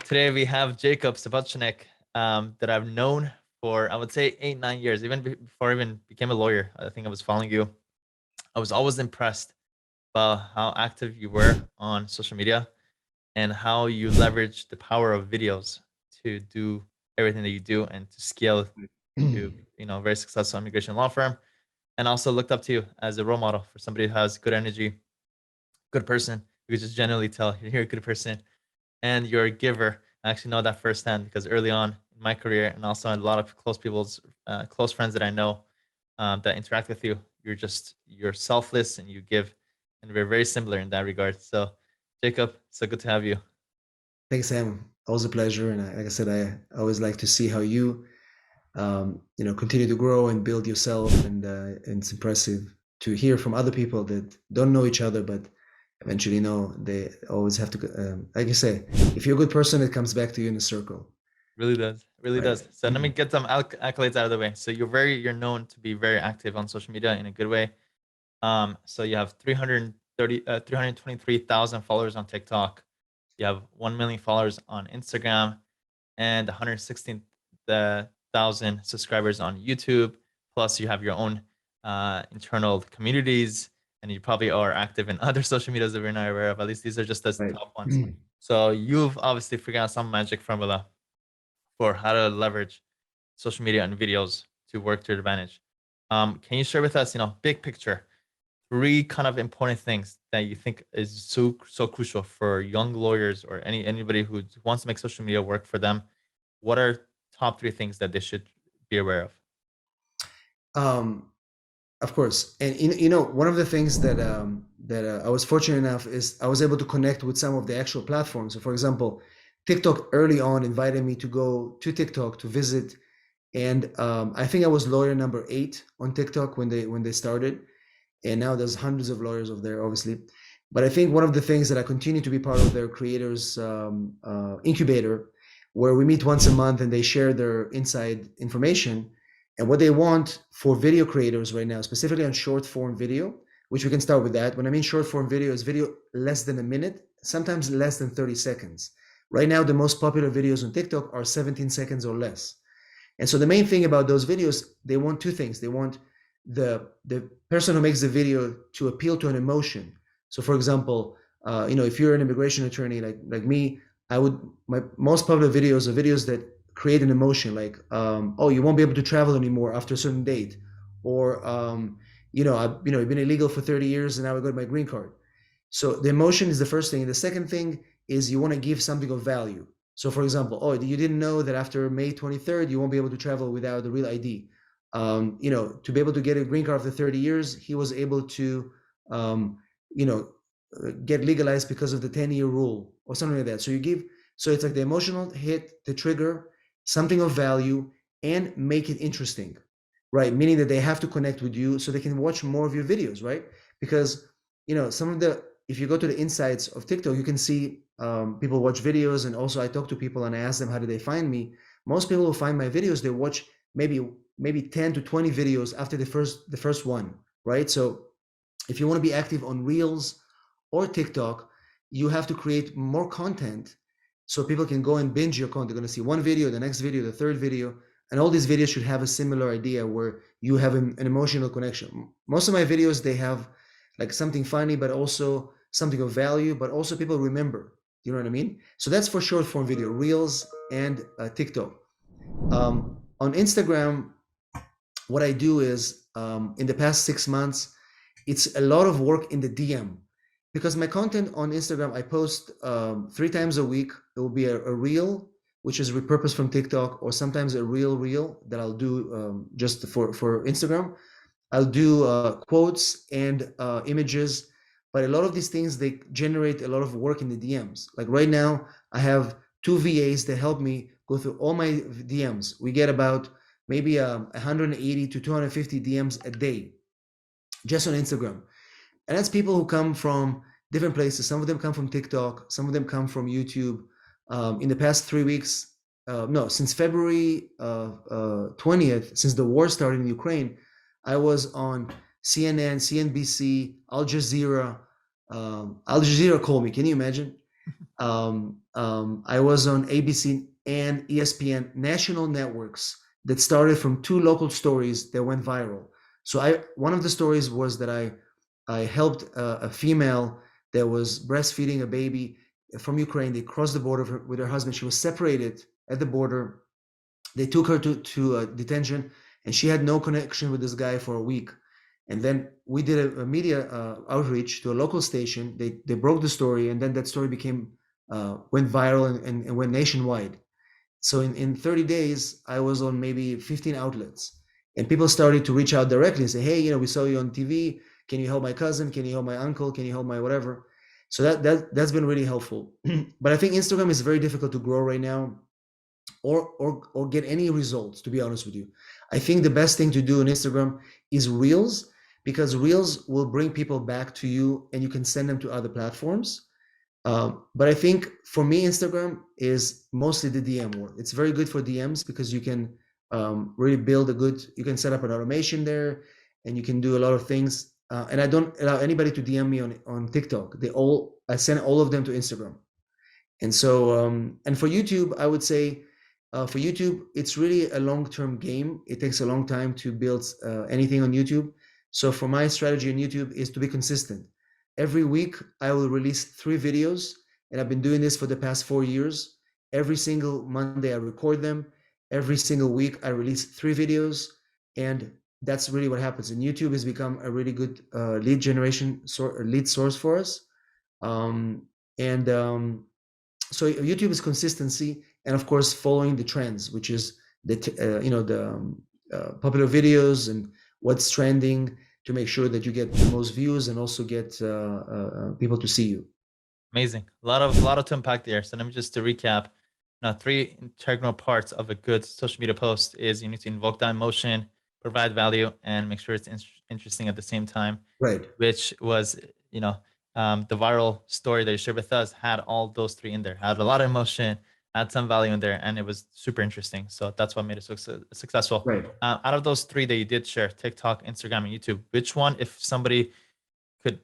Today we have Jacob Sabatchanek, that I've known for, I would say, 8, 9 years, even before I even became a lawyer. I think I was following you. I was always impressed about how active you were on social media and how you leverage the power of videos to do everything that you do and to scale to, a very successful immigration law firm. And also looked up to you as a role model for somebody who has good energy, good person. You could just generally tell you're a good person and you're a giver. I actually know that firsthand because early on in my career, and also a lot of close friends that I know that interact with you, you're selfless and you give, and we're very similar in that regard. So, Jacob, so good to have you. Thanks, Sam. Always a pleasure. And like I said, I always like to see how you, continue to grow and build yourself. And it's impressive to hear from other people that don't know each other, but eventually know. They always have to, like you say, if you're a good person, it comes back to you in a circle. Really does, really Right. does. So let me get some accolades out of the way. So you're known to be very active on social media in a good way. So you have 323,000 followers on TikTok. You have 1 million followers on Instagram and 116,000 subscribers on YouTube. Plus, you have your own internal communities, and you probably are active in other social medias that we're not aware of. At least these are just the Right. top ones. So you've obviously figured out some magic formula for how to leverage social media and videos to work to your advantage. Can you share with us, big picture, three kind of important things that you think is so crucial for young lawyers or anybody who wants to make social media work for them? What are top three things that they should be aware of? Um, of course. And one of the things that I was fortunate enough is I was able to connect with some of the actual platforms. So, for example, TikTok early on invited me to go to TikTok to visit. And I think I was lawyer number 8 on TikTok when they started, and now there's hundreds of lawyers over there, obviously. But I think one of the things that I continue to be part of their creators incubator, where we meet once a month and they share their inside information and what they want for video creators right now, specifically on short form video, which we can start with that. When I mean short form video, is video less than a minute, sometimes less than 30 seconds. Right now, the most popular videos on TikTok are 17 seconds or less. And so the main thing about those videos, they want two things. They want the person who makes the video to appeal to an emotion. So, for example, if you're an immigration attorney like me, my most popular videos are videos that create an emotion, like oh, you won't be able to travel anymore after a certain date, or I've been illegal for 30 years and now I got my green card. So the emotion is the first thing. And the second thing is you want to give something of value. So, for example, oh, you didn't know that after May 23rd, you won't be able to travel without a real ID. To be able to get a green card after 30 years, he was able to, get legalized because of the 10-year rule or something like that. So it's like the emotional hit, the trigger, something of value, and make it interesting, right? Meaning that they have to connect with you so they can watch more of your videos, right? Because, if you go to the insights of TikTok, you can see people watch videos, and also I talk to people and I ask them how do they find me. Most people who find my videos, they watch maybe 10 to 20 videos after the first one, right? So if you want to be active on Reels or TikTok, you have to create more content so people can go and binge your content. They're going to see one video, the next video, the third video, and all these videos should have a similar idea where you have an emotional connection. Most of my videos, they have like something funny, but also something of value, but also people remember. You know what I mean? So that's for short form video, Reels and TikTok. On Instagram, what I do is in the past 6 months, it's a lot of work in the DM, because my content on Instagram, I post 3 times a week. It will be a reel, which is repurposed from TikTok, or sometimes a reel that I'll do just for Instagram. I'll do quotes and images, but a lot of these things, they generate a lot of work in the DMs. Like right now, I have 2 VAs that help me go through all my DMs. We get about maybe 180 to 250 DMs a day just on Instagram. And that's people who come from different places. Some of them come from TikTok, some of them come from YouTube. In the past 3 weeks, no, since February 20th, since the war started in Ukraine, I was on CNN, CNBC, Al Jazeera. Al Jazeera called me. Can you imagine? I was on ABC and ESPN national networks that started from two local stories that went viral. So one of the stories was that I helped a female that was breastfeeding a baby from Ukraine. They crossed the border with her husband. She was separated at the border. They took her to detention, and she had no connection with this guy for a week. And then we did a media outreach to a local station. They broke the story, and then that story went viral and went nationwide. So in 30 days, I was on maybe 15 outlets, and people started to reach out directly and say, "Hey, we saw you on TV. Can you help my cousin? Can you help my uncle? Can you help my whatever?" So that's been really helpful. But I think Instagram is very difficult to grow right now, or get any results, to be honest with you. I think the best thing to do on Instagram is Reels, because Reels will bring people back to you and you can send them to other platforms. But I think for me, Instagram is mostly the DM world. It's very good for DMs because you can really you can set up an automation there, and you can do a lot of things. And I don't allow anybody to DM me on TikTok. I send all of them to Instagram. And so, and for YouTube, I would say for YouTube, it's really a long-term game. It takes a long time to build anything on YouTube. So for my strategy on YouTube is to be consistent. Every week, I will release 3 videos, and I've been doing this for the past 4 years. Every single Monday, I record them. Every single week, I release 3 videos, and that's really what happens. And YouTube has become a really good lead source for us. And so YouTube is consistency, and of course following the trends, which is the popular videos and what's trending, to make sure that you get the most views and also get people to see you. Amazing. A lot of to unpack there. So let me just to recap. Now, 3 integral parts of a good social media post is you need to invoke that emotion, provide value, and make sure it's interesting at the same time. Right. Which was, the viral story that you shared with us had all those 3 in there. Had a lot of emotion, had some value in there, and it was super interesting. So that's what made it so successful. Right. Out of those 3 that you did share, TikTok, Instagram, and YouTube, which one, if somebody could,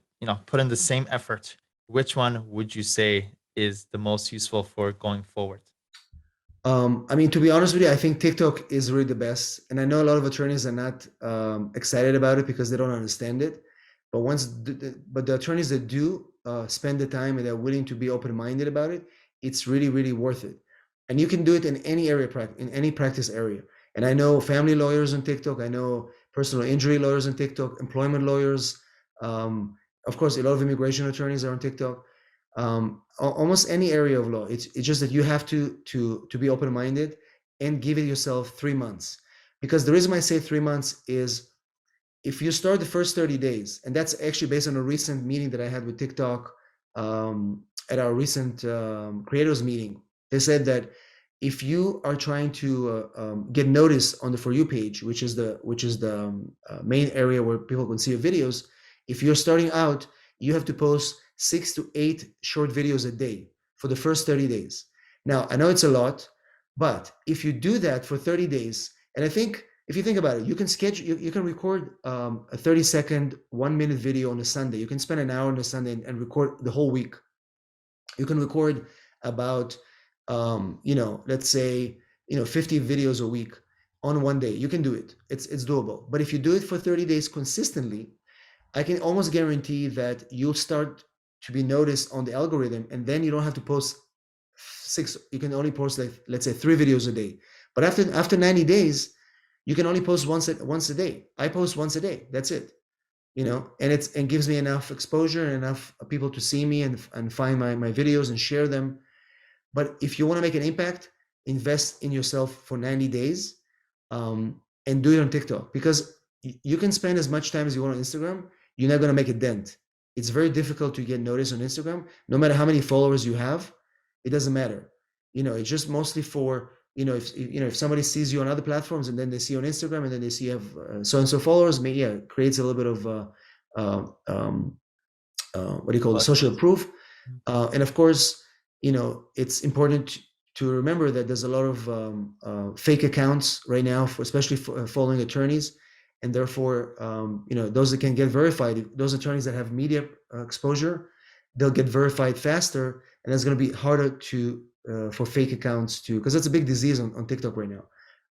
put in the same effort, which one would you say is the most useful for going forward? I mean, to be honest with you, I think TikTok is really the best, and I know a lot of attorneys are not excited about it because they don't understand it. But but the attorneys that do spend the time and they're willing to be open-minded about it, it's really, really worth it. And you can do it in any area, in any practice area. And I know family lawyers on TikTok. I know personal injury lawyers on TikTok, employment lawyers. Of course, a lot of immigration attorneys are on TikTok. Almost any area of law. It's just that you have to be open-minded and give it yourself 3 months. Because the reason I say 3 months is, if you start the first 30 days, and that's actually based on a recent meeting that I had with TikTok at our recent creators meeting, they said that if you are trying to get noticed on the For You page, which is the main area where people can see your videos, if you're starting out, you have to post 6 to 8 short videos a day for the first 30 days. Now, I know it's a lot, but if you do that for 30 days, and I think if you think about it, you can record a 30-second, 1-minute video on a Sunday. You can spend an hour on a Sunday and record the whole week. You can record about, let's say, 50 videos a week on one day. You can do it. It's doable. But if you do it for 30 days consistently, I can almost guarantee that you'll start to be noticed on the algorithm, and then you don't have to post 6. You can only post, like, let's say, 3 videos a day. But after 90 days, you can only post once a day. I post once a day. That's it. And gives me enough exposure and enough people to see me and find my videos and share them. But if you want to make an impact, invest in yourself for 90 days and do it on TikTok, because you can spend as much time as you want on Instagram. You're not going to make a dent. It's very difficult to get noticed on Instagram. No matter how many followers you have, it doesn't matter. It's just mostly for, if somebody sees you on other platforms and then they see you on Instagram and then they see you have so-and-so followers, it creates a little bit of, what do you call it, social proof. And of course, it's important to remember that there's a lot of fake accounts right now, especially for following attorneys. And therefore, those that can get verified, those attorneys that have media exposure, they'll get verified faster, and it's going to be harder to for fake accounts to, because that's a big disease on TikTok right now.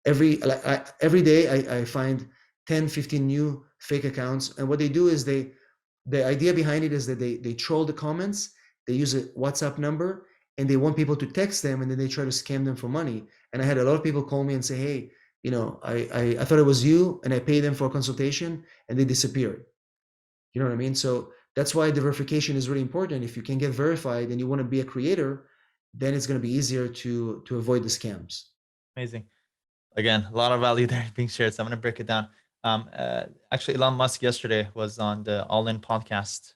Every day I find 10, 15 new fake accounts, and what they do is the idea behind it is that they troll the comments, they use a WhatsApp number, and they want people to text them, and then they try to scam them for money. And I had a lot of people call me and say, hey, I thought it was you, and I paid them for a consultation, and they disappeared. You know what I mean? So that's why the verification is really important. If you can get verified and you want to be a creator, then it's going to be easier to avoid the scams. Amazing. Again, a lot of value there being shared. So I'm going to break it down. Actually, Elon Musk yesterday was on the All In podcast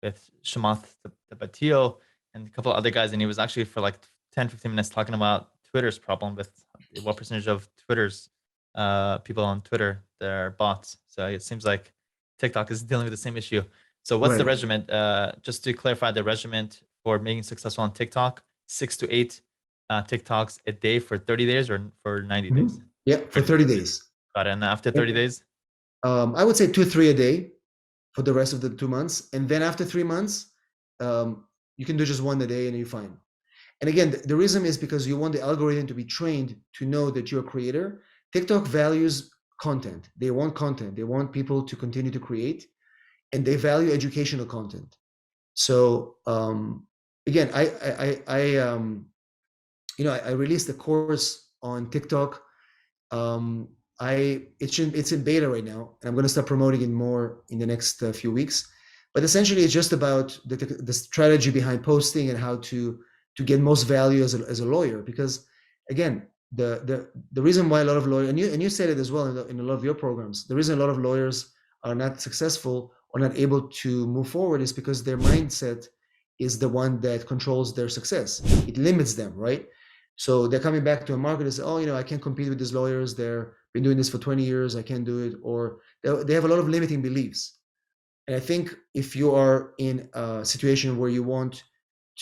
with Shamath Tabatio and a couple of other guys, and he was actually for like 10, 15 minutes talking about Twitter's problem with what percentage of Twitter's people on Twitter, they're bots. So it seems like TikTok is dealing with the same issue. So what's the regimen? Just to clarify, the regimen for making successful on TikTok, 6 to 8 TikToks a day for 30 days or for 90 days? Yeah, for 30 days. Got it. And after 30 days? I would say 2-3 a day for the rest of the 2 months. And then after 3 months, you can do just one a day and you're fine. And again, the reason is because you want the algorithm to be trained to know that you're a creator. TikTok values content. They want content. They want people to continue to create, and they value educational content. So again, I released a course on TikTok. It's in beta right now, and I'm going to start promoting it more in the next few weeks. But essentially, it's just about the strategy behind posting and how to get most value as a lawyer. Because again, the reason why a lot of lawyers, and you said it as well in a lot of your programs, the reason a lot of lawyers are not successful or not able to move forward is because their mindset is the one that controls their success. It limits them, right? So they're coming back to a market and say, oh, I can't compete with these lawyers. They've been doing this for 20 years. I can't do it. Or they have a lot of limiting beliefs. And I think if you are in a situation where you want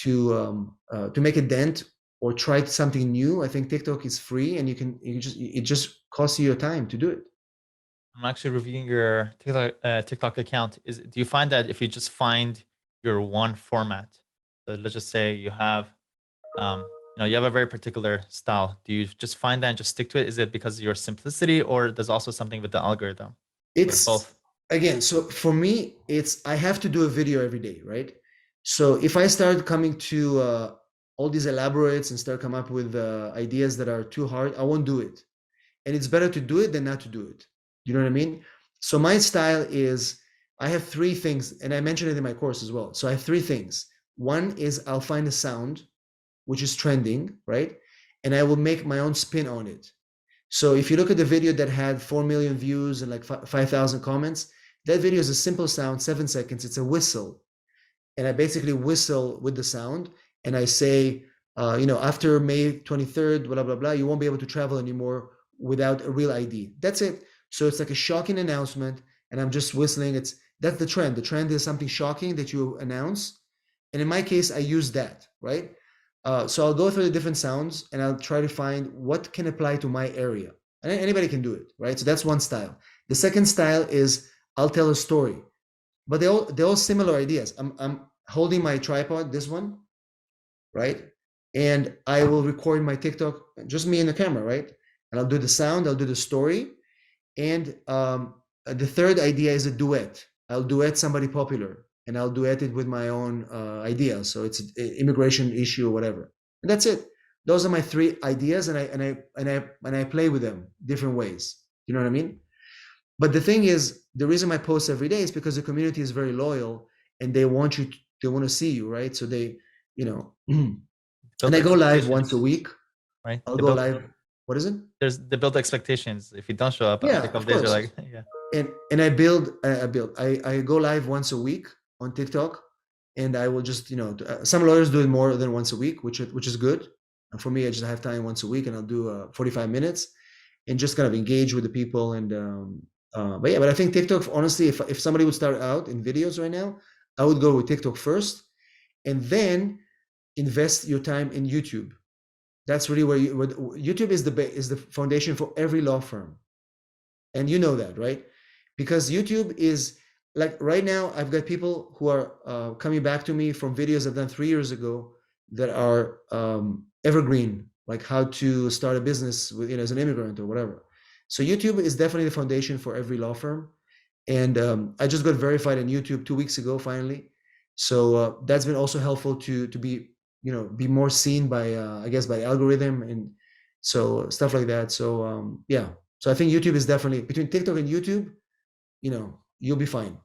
to make a dent or try something new, I think TikTok is free, and it just costs you your time to do it. I'm actually reviewing your TikTok account. Do you find that if you just find your one format, so let's just say you have, you have a very particular style, do you just find that and just stick to it? Is it because of your simplicity, or there's also something with the algorithm? It's both. Again, so for me, I have to do a video every day, right? So if I start coming to all these elaborates and start come up with ideas that are too hard, I won't do it. And it's better to do it than not to do it. You know what I mean? So my style is, I have 3 things, and I mentioned it in my course as well. So I have 3 things. One is I'll find a sound which is trending, right? And I will make my own spin on it. So if you look at the video that had 4 million views and like 5,000 comments, that video is a simple sound, 7 seconds. It's a whistle. And I basically whistle with the sound, and I say, after May 23rd, blah, blah, blah, you won't be able to travel anymore without a real ID. That's it. So it's like a shocking announcement, and I'm just whistling. That's the trend. The trend is something shocking that you announce. And in my case, I use that, right? So I'll go through the different sounds, and I'll try to find what can apply to my area. And anybody can do it, right? So that's one style. The second style is I'll tell a story, but they're all similar ideas. I'm holding my tripod, this one, right? And I will record my TikTok, just me and the camera, right? And I'll do the sound, I'll do the story. And the third idea is a duet. I'll duet somebody popular, and I'll duet it with my own idea. So it's an immigration issue or whatever. And that's it. Those are my 3 ideas, and I play with them different ways. You know what I mean? But the thing is, the reason I post every day is because the community is very loyal, and they want to see you, right? So they, and I go live once a week. Right. I'll go live. What is it? They build expectations. If you don't show up, yeah, a couple days, you're like, yeah. And I go live once a week on TikTok, and I will just, some lawyers do it more than once a week, which is good. And for me, I just have time once a week, and I'll do 45 minutes and just kind of engage with the people. And but I think TikTok, honestly, if somebody would start out in videos right now, I would go with TikTok first, and then invest your time in YouTube. That's really where YouTube is the foundation for every law firm. And you know that, right? Because YouTube is like right now, I've got people who are coming back to me from videos I've done 3 years ago that are evergreen, like how to start a business with, as an immigrant or whatever. So YouTube is definitely the foundation for every law firm. And I just got verified on YouTube 2 weeks ago, finally. So that's been also helpful to be, be more seen by, I guess, by algorithm and so stuff like that. So yeah, so I think YouTube is definitely between TikTok and YouTube, you'll be fine.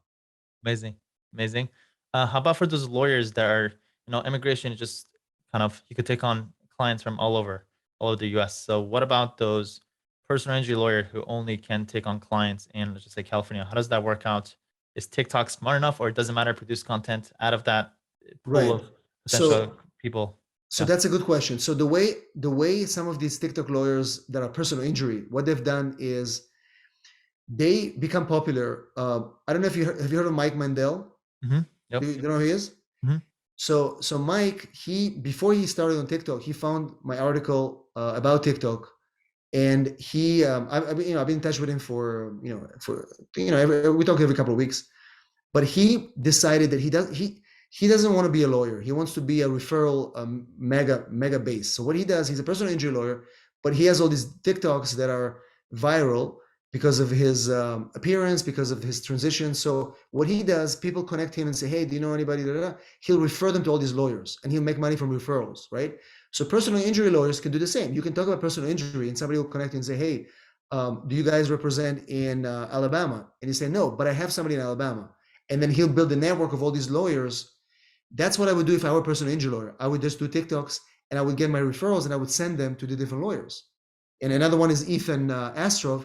Amazing, amazing. How about for those lawyers that are, immigration is just kind of you could take on clients from all over the U.S. So what about those personal injury lawyer who only can take on clients in, let's just say, California? How does that work out? Is TikTok smart enough, or it doesn't matter? Produce content out of that pool Right. of potential So people. so Yeah. that's a good question. So the way some of these TikTok lawyers that are personal injury, what they've done is they become popular. I don't know if have you heard of Mike Mandel? Do Yep. you know who he is? hmm So Mike, he before he started on TikTok, he found my article about TikTok, and he I've been in touch with him for we talk every couple of weeks. But he decided that he doesn't want to be a lawyer. He wants to be a referral mega base. So what he does, he's a personal injury lawyer, but he has all these TikToks that are viral because of his appearance, because of his transition. So what he does, people connect him and say, "Hey, do you know anybody?" Da, da, da. He'll refer them to all these lawyers, and he'll make money from referrals, right? So personal injury lawyers can do the same. You can talk about personal injury, and somebody will connect you and say, "Hey, do you guys represent in Alabama?" And you say, "No, but I have somebody in Alabama." And then he'll build a network of all these lawyers. That's what I would do if I were a personal injury lawyer. I would just do TikToks and I would get my referrals and I would send them to the different lawyers. And another one is Ethan Astrov,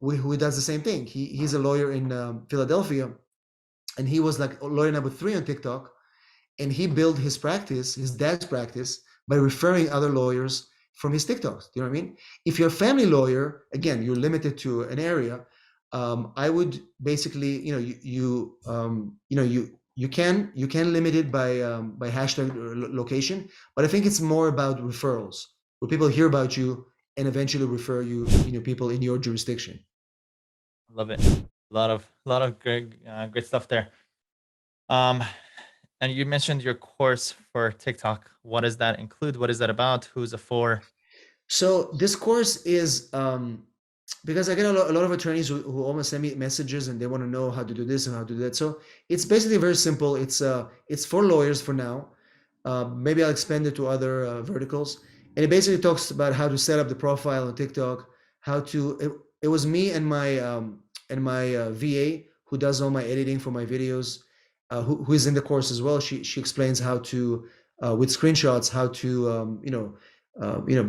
who does the same thing. He's a lawyer in Philadelphia, and he was like lawyer number 3 on TikTok, and he built his practice, his dad's practice, by referring other lawyers from his TikToks. Do you know what I mean? If you're a family lawyer, again, you're limited to an area. I would basically, you can limit it by hashtag location, but I think it's more about referrals, where people hear about you and eventually refer you, people in your jurisdiction. Love it. A lot of great stuff there. Um, and you mentioned your course for TikTok. What does that include? What is that about? Who's it for? So this course is because I get a lot of attorneys who almost send me messages and they want to know how to do this and how to do that. So it's basically very simple. It's for lawyers for now. Maybe I'll expand it to other verticals. And it basically talks about how to set up the profile on TikTok. How to it was me and my VA who does all my editing for my videos, who is in the course as well. She explains how to with screenshots how to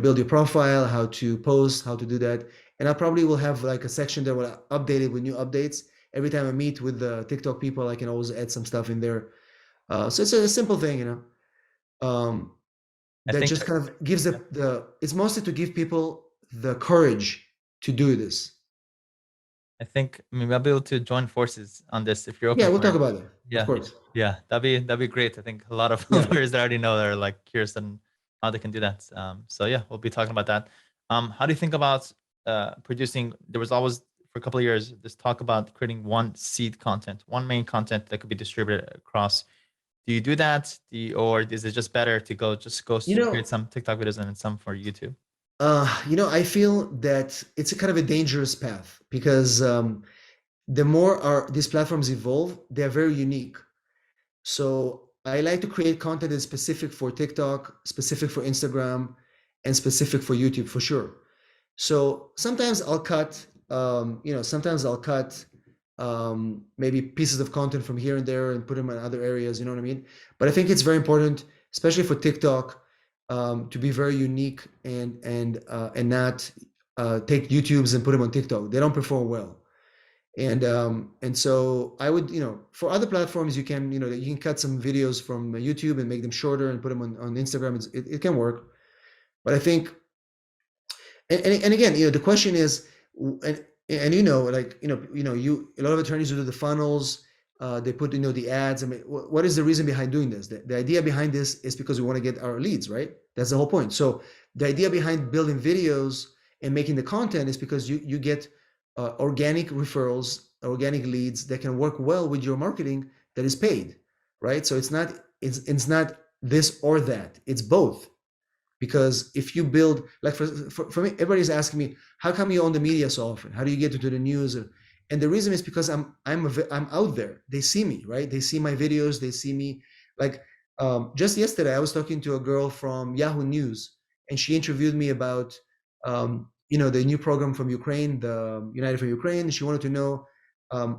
build your profile, how to post, how to do that. And I probably will have like a section that will update it with new updates. Every time I meet with the TikTok people, I can always add some stuff in there. So it's a simple thing, I that think just that, kind of gives yeah, it's mostly to give people the courage to do this. I think maybe I'll be able to join forces on this if you're Yeah, open we'll for talk it. about it. Of Yeah, course. yeah, that'd be great. I think a lot of Yeah. lawyers that I already know that are like curious on how they can do that. So yeah, we'll be talking about that. How do you think about producing? There was always for a couple of years this talk about creating one seed content, one main content that could be distributed across. Do you do that? Or is it just better to go You create know, some TikTok videos and then some for YouTube? I feel that it's a kind of a dangerous path because the more these platforms evolve, they're very unique. So I like to create content that's specific for TikTok, specific for Instagram, and specific for YouTube for sure. So sometimes I'll cut maybe pieces of content from here and there and put them in other areas. You know what I mean? But I think it's very important, especially for TikTok, to be very unique and not take YouTubes and put them on TikTok. They don't perform well. And so I would, for other platforms, you can cut some videos from YouTube and make them shorter and put them on Instagram. It can work. But I think, and again, the question is, and like a lot of attorneys who do the funnels, they put the ads. I mean, what is the reason behind doing this? The idea behind this is because we want to get our leads, right? That's the whole point. So the idea behind building videos and making the content is because you get organic referrals organic leads that can work well with your marketing that is paid, right? So it's not this or that. It's both. Because if you build, like for me, everybody's asking me, how come you own the media so often? How do you get into the news? And the reason is because I'm out there. They see me, right? They see my videos. They see me. Like just yesterday, I was talking to a girl from Yahoo News, and she interviewed me about the new program from Ukraine, the United for Ukraine. She wanted to know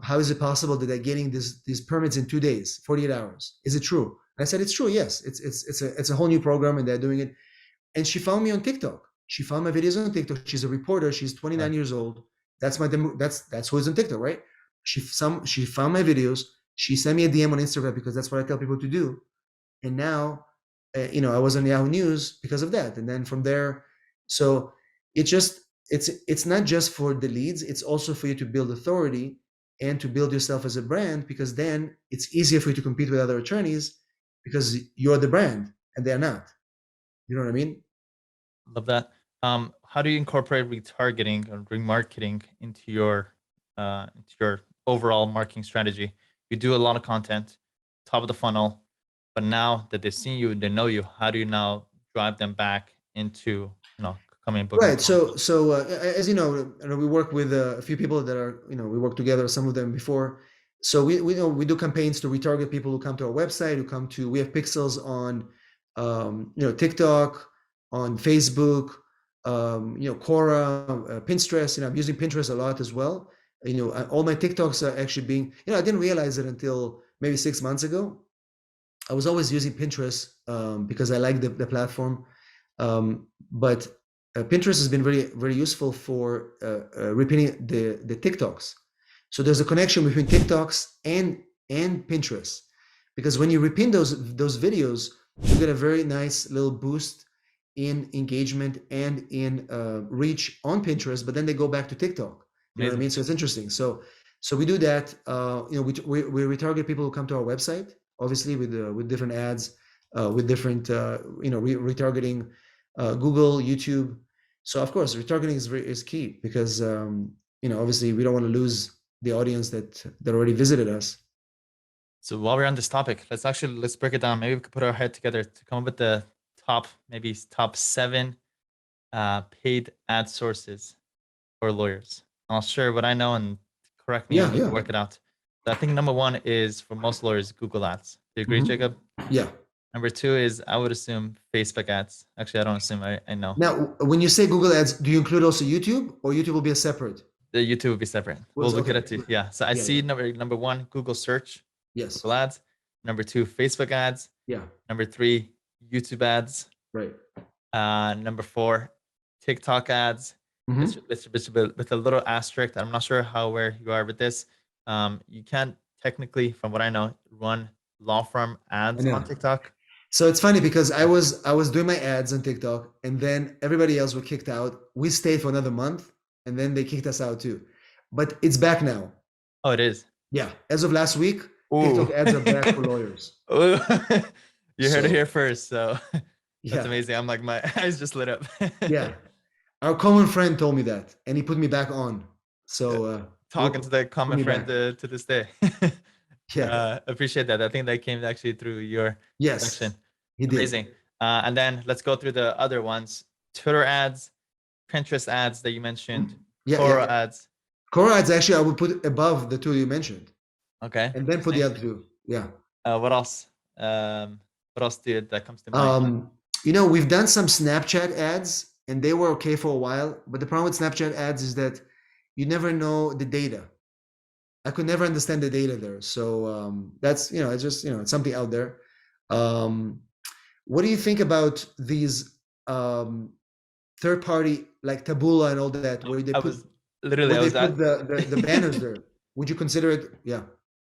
how is it possible that they're getting these permits in 2 days, 48 hours? Is it true? And I said it's true. Yes, it's a whole new program, and they're doing it. And she found me on TikTok. She found my videos on TikTok. She's a reporter. She's 29 years old. That's who is on TikTok, right? She found my videos. She sent me a DM on Instagram because that's what I tell people to do. And now, I was on Yahoo News because of that. And then from there, so it's not just for the leads. It's also for you to build authority and to build yourself as a brand, because then it's easier for you to compete with other attorneys because you're the brand and they're not. You know what I mean? Love that. How do you incorporate retargeting or remarketing into your overall marketing strategy? You do a lot of content, top of the funnel, but now that they've seen you and they know you, how do you now drive them back into coming and booking? Right. So as you know, we work with a few people that are we work together. Some of them before. So we do campaigns to retarget people who come to our website, we have pixels on TikTok, on Facebook, Quora, Pinterest. I'm using Pinterest a lot as well. All my TikToks are actually being, I didn't realize it until maybe 6 months ago. I was always using Pinterest because I like the platform. But Pinterest has been very, very useful for repeating the TikToks. So there's a connection between TikToks and Pinterest, because when you repin those videos, you get a very nice little boost in engagement and in reach on Pinterest, but then they go back to TikTok. You know what I mean? So it's interesting. So we do that. We retarget people who come to our website, obviously with different ads, with different retargeting, Google, YouTube. So of course, retargeting is key because obviously we don't want to lose the audience that already visited us. So while we're on this topic, let's break it down. Maybe we could put our head together to come up with the top 7 paid ad sources for lawyers. I'll share what I know and correct me and work it out. So I think number 1 is, for most lawyers, Google ads. Do you agree, Jacob? Yeah. Number 2 is, I would assume, Facebook ads. Actually, I don't assume. I know. Now, when you say Google ads, do you include also YouTube, or YouTube will be a separate? The YouTube will be separate. We'll look at it too. Yeah. So I see number 1, Google search. Yes. Google ads. Number 2, Facebook ads. Yeah. Number 3, YouTube ads. Right. Number 4, TikTok ads. With a little asterisk. I'm not sure where you are with this. You can't technically, from what I know, run law firm ads on TikTok. So it's funny because I was doing my ads on TikTok, and then everybody else were kicked out. We stayed for another month, and then they kicked us out too. But it's back now. Oh, it is? Yeah. As of last week, TikTok ads are back for lawyers. You heard it here first. So that's amazing. I'm like, my eyes just lit up. Yeah. Our common friend told me that, and he put me back on. So talking to the common friend to this day. Yeah. Appreciate that. I think that came actually through your section. He did. Amazing. And then let's go through the other ones. Twitter ads, Pinterest ads that you mentioned, Quora ads. Quora ads, actually, I would put above the 2 you mentioned. Okay. And then put the other 2. Yeah. What else? What else that comes to mind? We've done some Snapchat ads, and they were okay for a while. But the problem with Snapchat ads is that you never know the data. I could never understand the data there. So that's, it's just, it's something out there. What do you think about these third party like Taboola and all that, where they put the banners there? Would you consider it? Yeah.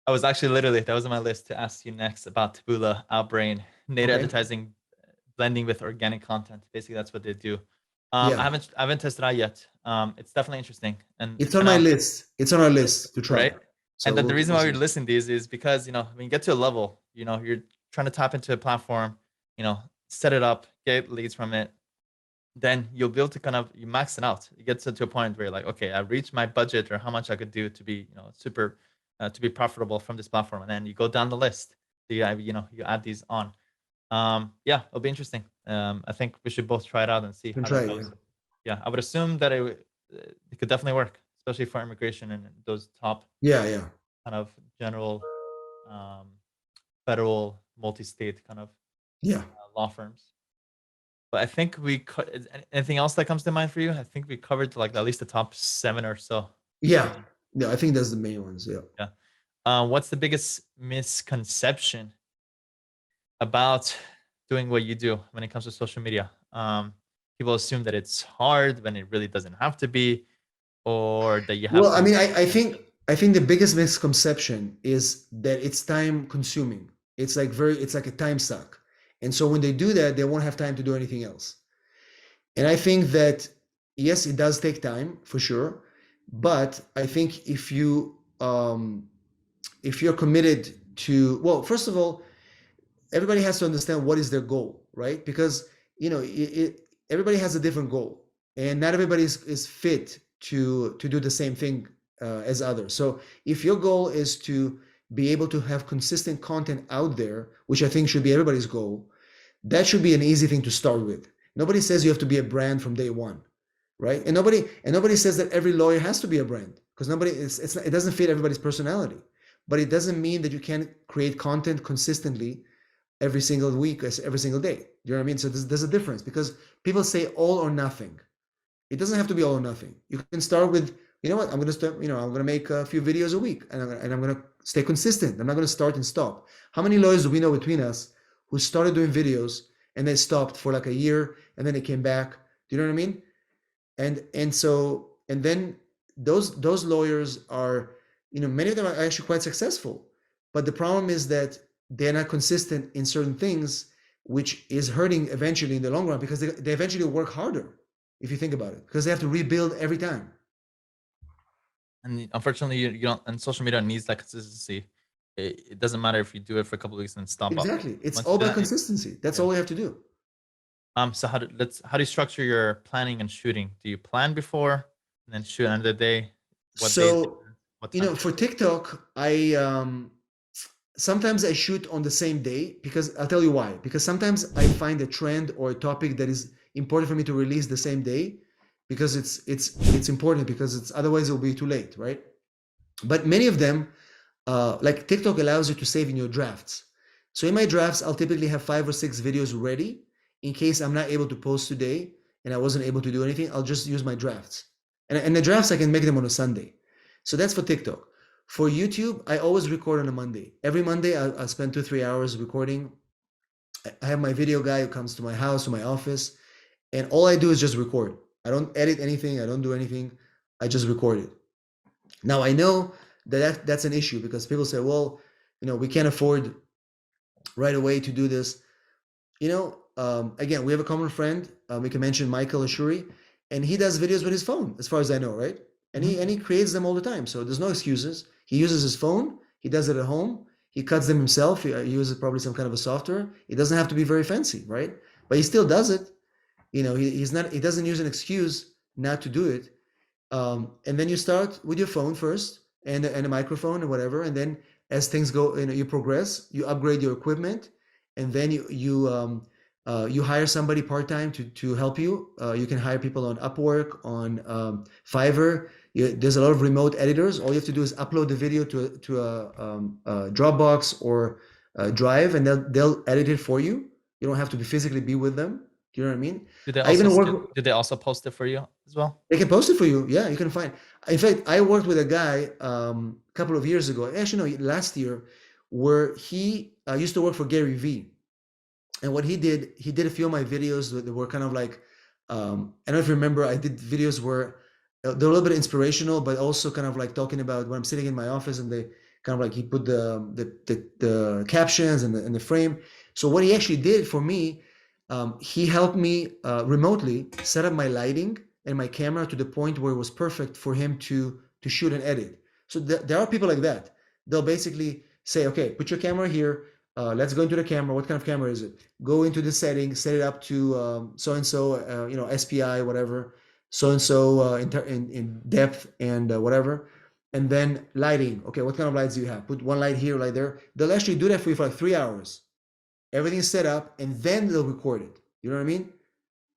I was actually that was on my list to ask you next about Taboola, Outbrain, native advertising, blending with organic content. Basically, that's what they do. I haven't tested out yet. It's definitely interesting, and it's on my list. It's on our list to try. Right. So and then the reason why we're listing these is because when you get to a level, you're trying to tap into a platform, set it up, get leads from it, then you'll be able to kind of you max it out. You get to a point where you're like, okay, I've reached my budget or how much I could do to be, super to be profitable from this platform, and then you go down the list. So you add these on. Yeah, it'll be interesting. I think we should both try it out and see You can how try that it. goes. Yeah, I would assume that it could definitely work, especially for immigration and those top Yeah. kind of general um, federal multi-state kind of Yeah. law firms. But I think anything else that comes to mind for you? I think we covered like at least the top 7 or so. Yeah. Yeah. I think that's the main ones. Yeah. Yeah. What's the biggest misconception about doing what you do when it comes to social media? People assume that it's hard when it really doesn't have to be, or that you have Well, I to. mean, I think the biggest misconception is that it's time consuming. It's like a time suck. And so when they do that, they won't have time to do anything else. And I think that yes, it does take time for sure, but I think if you're committed to, well, first of all, everybody has to understand what is their goal, right? Because everybody has a different goal, and not everybody is fit to do the same thing as others. So if your goal is to be able to have consistent content out there, which I think should be everybody's goal, that should be an easy thing to start with. Nobody says you have to be a brand from day one, right? And nobody says that every lawyer has to be a brand, because it doesn't fit everybody's personality. But it doesn't mean that you can't create content consistently every single week, every single day. Do you know what I mean? So there's a difference, because people say all or nothing. It doesn't have to be all or nothing. You can start with, you know what, I'm going to start, I'm going to make a few videos a week, and I'm going to stay consistent. I'm not going to start and stop. How many lawyers do we know between us who started doing videos and they stopped for like a year and then they came back? Do you know what I mean? And then those lawyers are, many of them are actually quite successful. But the problem is that they're not consistent in certain things, which is hurting eventually in the long run, because they eventually work harder, if you think about it, because they have to rebuild every time. And unfortunately, you don't. And social media needs that consistency. It doesn't matter if you do it for a couple of weeks and then stop. Exactly. It's Once all you do about that, consistency. That's all we have to do. So how do you structure your planning and shooting? Do you plan before and then shoot end of the day? What days? So, What time? for TikTok, sometimes I shoot on the same day, because I'll tell you why. Because sometimes I find a trend or a topic that is important for me to release the same day, because it's important, because it's otherwise it'll be too late, right? But many of them, like TikTok allows you to save in your drafts. So in my drafts, I'll typically have 5 or 6 videos ready in case I'm not able to post today and I wasn't able to do anything. I'll just use my drafts, and the drafts I can make them on a Sunday. So that's for TikTok. For YouTube, I always record on a Monday. Every Monday, I'll spend 2-3 hours recording. I have my video guy who comes to my house, to my office, and all I do is just record. I don't edit anything. I don't do anything. I just record it. Now I know that's an issue, because people say, well, we can't afford right away to do this. Again, we have a common friend. We can mention Michael Ashuri, and he does videos with his phone, as far as I know, right? And he creates them all the time. So there's no excuses. He uses his phone. He does it at home. He cuts them himself. He uses probably some kind of a software. It doesn't have to be very fancy, right? But he still does it. He doesn't use an excuse not to do it. And then you start with your phone first, and a microphone or whatever, and then as things go, you progress, you upgrade your equipment, and then you hire somebody part-time to help you. You can hire people on Upwork, on Fiverr. There's a lot of remote editors. All you have to do is upload the video to a Dropbox or a Drive, and they'll edit it for you. You don't have to physically be with them. Do you know what I mean? Do they also post it for you as well? They can post it for you. Yeah, you can find. In fact, I worked with a guy a couple of years ago. Actually, no, last year, where he used to work for Gary Vee. And what he did a few of my videos that were kind of like, I don't know if you remember, I did videos where they're a little bit inspirational, but also kind of like talking about when I'm sitting in my office, and they kind of like, he put the captions and the frame. So what he actually did for me, he helped me remotely set up my lighting and my camera to the point where it was perfect for him to shoot and edit. So there are people like that. They'll basically say, okay, put your camera here. let's go into the camera. What kind of camera is it? Go into the settings, set it up to so and so, SPI, whatever, so and so in depth and whatever, and then lighting. Okay, what kind of lights do you have? Put one light here, light there. They'll actually do that for you for like 3 hours. Everything's set up, and then they'll record it. You know what I mean?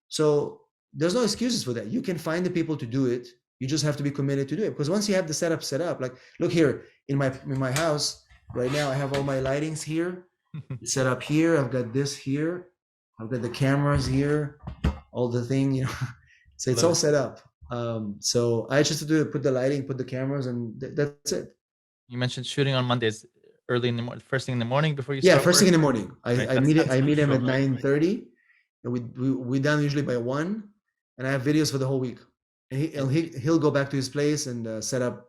So there's no excuses for that. You can find the people to do it. You just have to be committed to do it. Because once you have the setup set up, like look here in my house right now, I have all my lightings here set up here. I've got this here. I've got the cameras here, all the thing, So it's all set up. So I just do put the lighting, put the cameras, and that's it. You mentioned shooting on Mondays, early in the morning, first thing in the morning before you. Yeah, start first work? thing in the morning. Right, I meet him at crucial, right? 9:30. And we done usually by 1, and I have videos for the whole week. And he'll go back to his place and set up.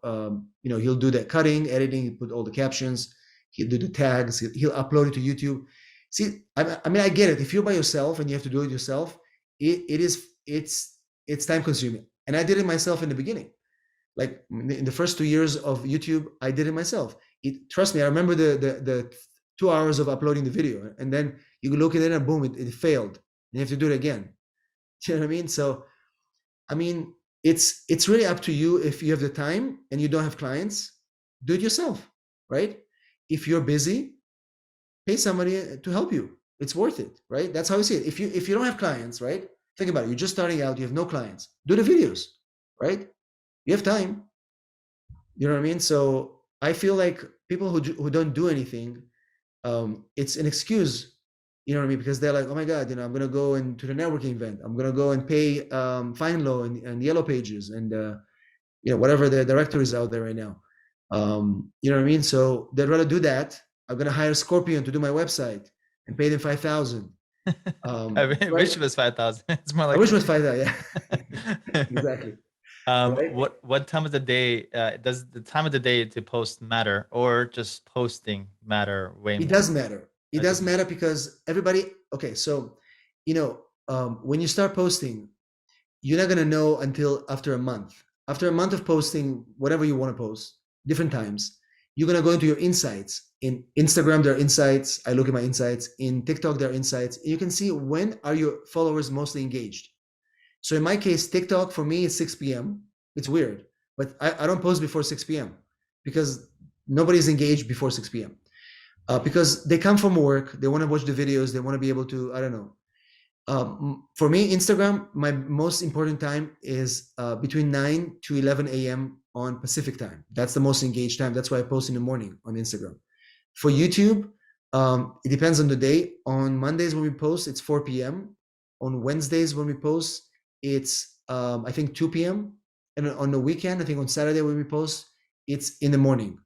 He'll do the cutting, editing, put all the captions. He'll do the tags. He'll upload it to YouTube. See, I mean, I get it. If you're by yourself and you have to do it yourself, it's time consuming. And I did it myself in the beginning. Like in the first 2 years of YouTube, I did it myself. Trust me, I remember the 2 hours of uploading the video, and then you look at it and boom, it failed. And you have to do it again. Do you know what I mean? So, I mean, it's really up to you. If you have the time and you don't have clients, do it yourself, right? If you're busy, pay somebody to help you. It's worth it, right? That's how I see it. If you don't have clients, right? Think about it. You're just starting out. You have no clients. Do the videos, right? You have time. You know what I mean? So I feel like people who don't do anything, it's an excuse. You know what I mean? Because they're like, oh my God, I'm going to go into the networking event. I'm going to go and pay Find-Low and Yellow Pages and, whatever the directories out there right now. You know what I mean? So they'd rather do that. I'm going to hire Scorpion to do my website and pay them 5,000. I wish it was 5,000. It's more like I wish it was 5,000. Yeah, exactly. Right? What time of the day does the time of the day to post matter, or just posting matter way more? It does matter. It does matter because everybody. Okay, so when you start posting, you're not gonna know until after a month. After a month of posting, whatever you want to post, different times, you're gonna go into your insights. In Instagram, there are insights. I look at my insights. In TikTok, there are insights. You can see when are your followers mostly engaged. So in my case, TikTok for me is 6 p.m. It's weird, but I don't post before 6 p.m. because nobody's engaged before 6 p.m. Because they come from work, they want to watch the videos, they want to be able to, I don't know. For me, Instagram, my most important time is between 9 to 11 a.m. on Pacific time. That's the most engaged time. That's why I post in the morning on Instagram. For YouTube, it depends on the day. On Mondays when we post, it's 4 p.m. On Wednesdays when we post, it's I think 2 p.m. And on the weekend, I think on Saturday when we post, it's in the morning.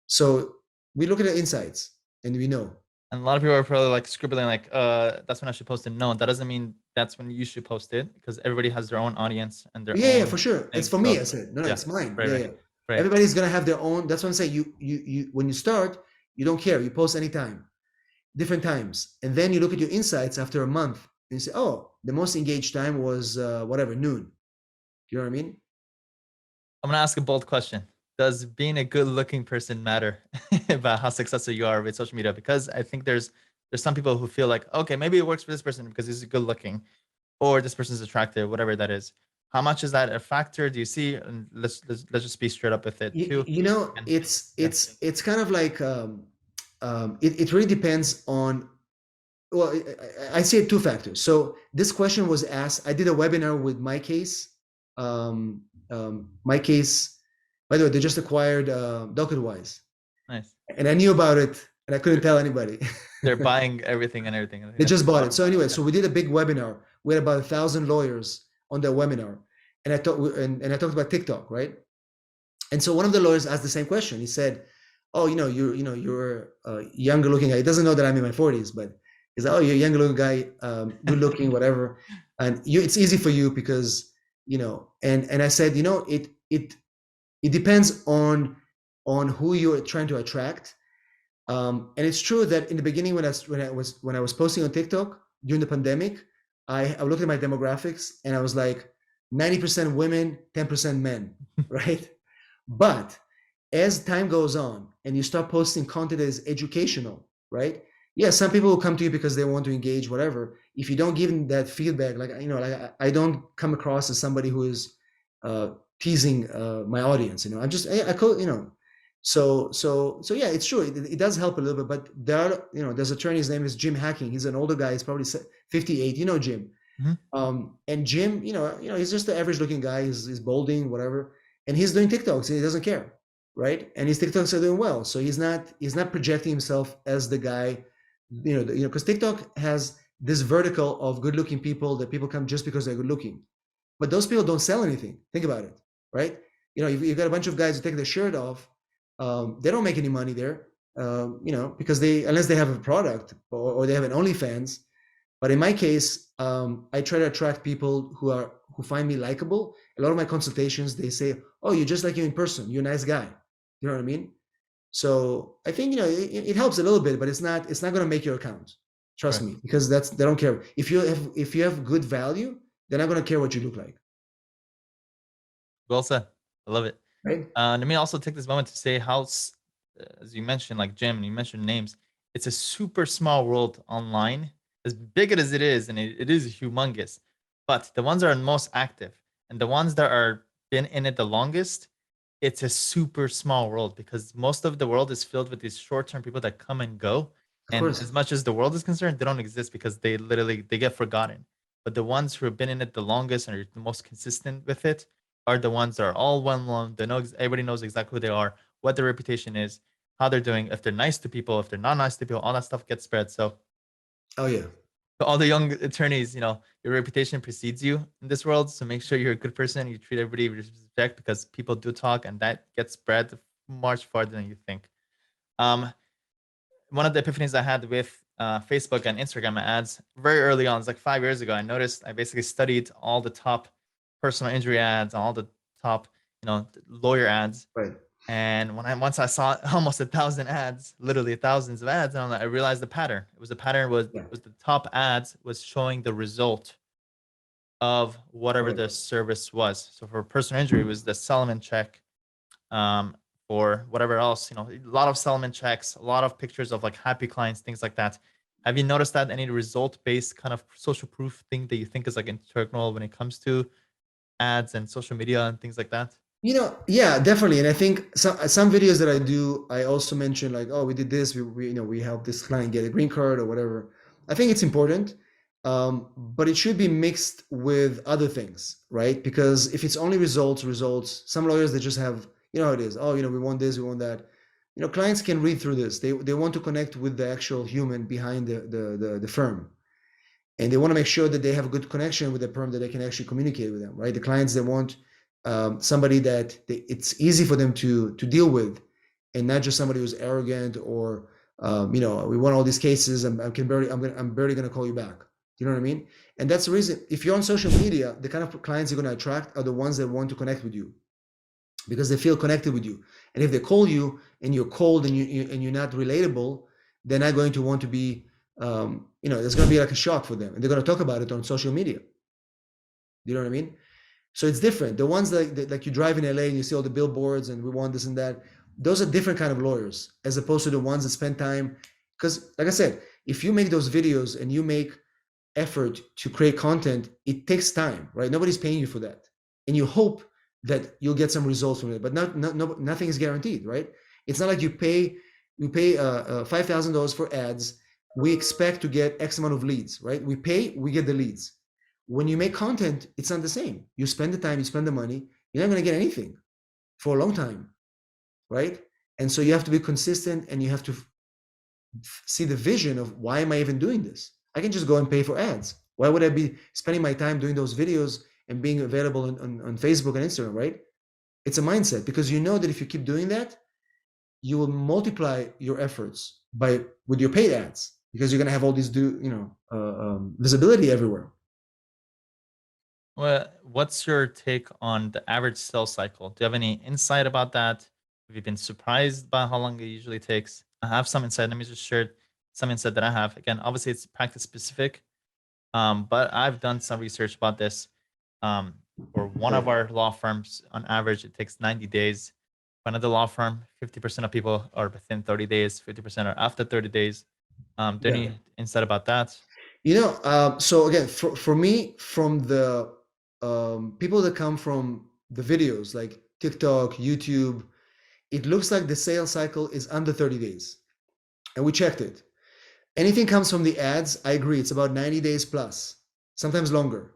So we look at the insights and we know. And a lot of people are probably like scribbling like, that's when I should post it. No, that doesn't mean that's when you should post it, because everybody has their own audience and their own. Yeah, for sure. It's for me. I said, no, it's mine. Yeah. Everybody's gonna have their own. That's what I'm saying. You when you start, you don't care. You post anytime, different times, and then you look at your insights after a month and you say, oh, the most engaged time was whatever, noon. You know what I mean? I'm gonna ask a bold question. Does being a good-looking person matter about how successful you are with social media? Because I think there's some people who feel like, okay, maybe it works for this person because he's good-looking, or this person's attractive, whatever that is. How much is that a factor? Do you see? And let's just be straight up with it too. It's kind of like it really depends on. Well, I see 2 factors. So this question was asked. I did a webinar with my case. My case. By the way, they just acquired Wise. Nice. And I knew about it, and I couldn't tell anybody. They're buying everything and everything. They just bought it. So anyway, so we did a big webinar. We had about 1,000 lawyers on the webinar, and I talked about TikTok, right? And so one of the lawyers asked the same question. He said, "Oh, you're a younger looking guy." He doesn't know that I'm in my 40s, but he's like, "Oh, you're a younger looking guy, good looking, whatever, and it's easy for you because And I said, it depends on who you're trying to attract. And it's true that in the beginning, when I was posting on TikTok during the pandemic, I looked at my demographics and I was like 90% women, 10% men, right? But as time goes on and you start posting content that is educational, right? yeah, some people will come to you because they want to engage, whatever. If you don't give them that feedback, like, you know, like I don't come across as somebody who is uh, teasing my audience. You know, I'm just I could, you know, so yeah, it's true. It does help a little bit, but there are, you know, there's an attorney. His name is Jim Hacking. He's an older guy. He's probably 58. You know Jim. Mhm. And Jim, he's just the average looking guy. He's balding, whatever, and he's doing TikToks. And he doesn't care, right? And his TikToks are doing well. So he's not projecting himself as the guy, because TikTok has this vertical of good looking people that people come just because they're good looking, but those people don't sell anything. Think about it, right? You've got a bunch of guys who take their shirt off. They don't make any money there, because unless they have a product or they have an OnlyFans. But in my case, I try to attract people who find me likable. A lot of my consultations, they say, "Oh, you're just like you in person. You're a nice guy." You know what I mean? So I think it helps a little bit, but it's not going to make your account. Trust Right. me, because they don't care. If you have good value, they're not going to care what you look like, Well said. I love it. right? Let me also take this moment to say how, as you mentioned, like Jim, and you mentioned names, it's a super small world online, as big as it is, and it is humongous. But the ones that are most active and the ones that are been in it the longest, it's a super small world because most of the world is filled with these short-term people that come and go. Of And course. as much as the world is concerned, they don't exist because they get forgotten. But the ones who have been in it the longest and are the most consistent with it are the ones that are all well known. They know everybody knows exactly who they are, what their reputation is, how they're doing, if they're nice to people, if they're not nice to people, all that stuff gets spread. So Oh yeah. to all the young attorneys, your reputation precedes you in this world. So make sure you're a good person. You treat everybody with respect because people do talk, and that gets spread much farther than you think. Um, One of the epiphanies I had with Facebook and Instagram ads very early on, it's like 5 years ago. I basically studied all the top personal injury ads, all the top, lawyer ads. Right. And once I saw almost 1,000 ads, literally thousands of ads, and I realized the pattern. It was the pattern Yeah. was the top ads was showing the result of whatever Right. the service was. So for personal injury, it was the Solomon check. Um, for whatever else, a lot of settlement checks, a lot of pictures of like happy clients, things like that. Have you noticed that any result-based kind of social proof thing that you think is like integral when it comes to ads and social media and things like that? Yeah, definitely. And I think some videos that I do, I also mention like, oh, we did this, we helped this client get a green card or whatever. I think it's important, but it should be mixed with other things, right? Because if it's only results, some lawyers they just have, how it is. Oh, we want this, we want that. Clients can read through this. They want to connect with the actual human behind the firm, and they want to make sure that they have a good connection with the firm that they can actually communicate with them, right? The clients, they want somebody that it's easy for them to deal with, and not just somebody who's arrogant or we want all these cases. I'm barely going to call you back. You know what I mean? And that's the reason. If you're on social media, the kind of clients you're going to attract are the ones that want to connect with you because they feel connected with you. And if they call you and you're cold and you're not relatable, they're not going to want to be. There's going to be like a shock for them, and they're going to talk about it on social media. You know what I mean? So it's different. The ones like you drive in LA and you see all the billboards and we want this and that. Those are different kind of lawyers as opposed to the ones that spend time. Because like I said, if you make those videos and you make effort to create content, it takes time, right? Nobody's paying you for that, and you hope that you'll get some results from it, but nothing is guaranteed, right? It's not like you pay $5,000 for ads. We expect to get X amount of leads, right? We get the leads. When you make content, it's not the same. You spend the time, you spend the money, you're not going to get anything for a long time, right? And so you have to be consistent, and you have to see the vision of why am I even doing this? I can just go and pay for ads. Why would I be spending my time doing those videos and being available on Facebook and Instagram, right? It's a mindset, because you know that if you keep doing that, you will multiply your efforts with your paid ads, because you're going to have all these visibility everywhere. Well, what's your take on the average sales cycle? Do you have any insight about that? Have you been surprised by how long it usually takes? I have some insight. Let me just share some insight that I have. Again, obviously it's practice specific, but I've done some research about this. For one of Right. our law firms, on average, it takes 90 days. For another law firm, 50% of people are within 30 days, 50% are after 30 days. Do Yeah. any insight about that? So again, for me, from the people that come from the videos like TikTok, YouTube, it looks like the sales cycle is under 30 days. And we checked it. Anything comes from the ads, I agree, it's about 90 days plus, sometimes longer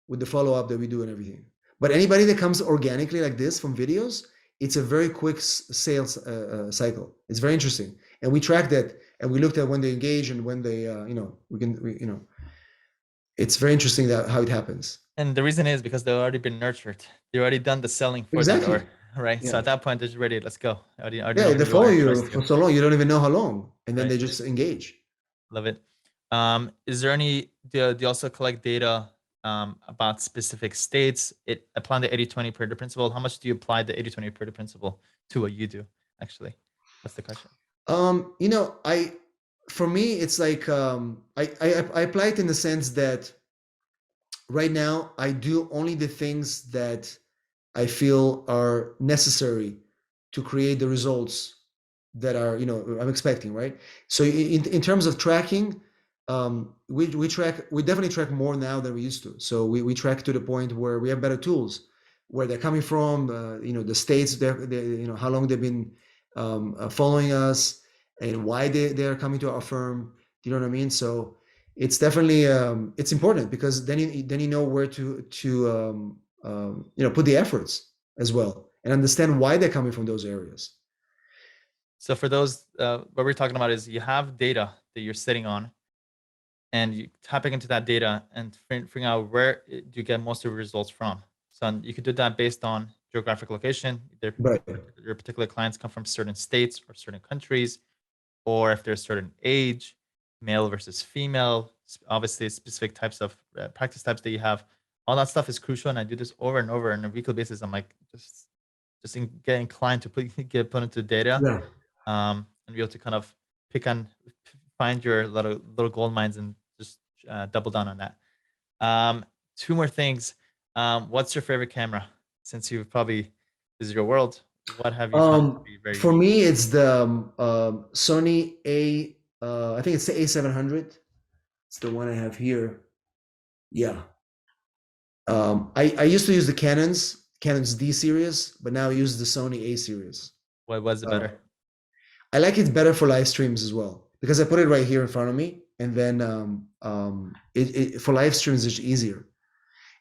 with the follow-up that we do and everything. But anybody that comes organically like this from videos, it's a very quick sales cycle. It's very interesting. And we tracked that and we looked at when they engage and when they, it's very interesting that how it happens. And the reason is because they've already been nurtured. They already done the selling for the Exactly. door, right? So Yeah. at that point, they're just ready. Let's go. I already know Yeah, who they you are. follow I you trust you. for so long, you don't even know how long, and then Right. they just engage. Love it. Is there any, do you also collect data about specific states? Applying the 80-20 Pareto principle. How much do you apply the 80-20 Pareto principle to what you do, actually? That's the question. For me, it's like I apply it in the sense that right now I do only the things that I feel are necessary to create the results that are I'm expecting, right? So in terms of tracking, we definitely track more now than we used to. So we track to the point where we have better tools, where they're coming from, the states, how long they've been following us, and why they're coming to our firm. Do you know what I mean? So it's definitely it's important because then you know where to put the efforts as well and understand why they're coming from those areas. So for those, what we're talking about is you have data that you're sitting on, and you tapping into that data and figuring out where do you get most of your results from. So you could do that based on geographic location. Right. Your particular clients come from certain states or certain countries, or if there's certain age, male versus female, obviously specific types of practice types that you have. All that stuff is crucial, and I do this over and over on a weekly basis. I'm like get inclined to get put into data, Yeah. and be able to kind of find your little gold mines and just double down on that. Two more things. What's your favorite camera? Since you've probably, this is your world, what have you found to be very For unique? me, it's the Sony I think it's the A700. It's the one I have here. Yeah. I used to use the Canon's D series, but now I use the Sony A series. What was it Uh, better? I like it better for live streams as well because I put it right here in front of me, and then for live streams it's easier.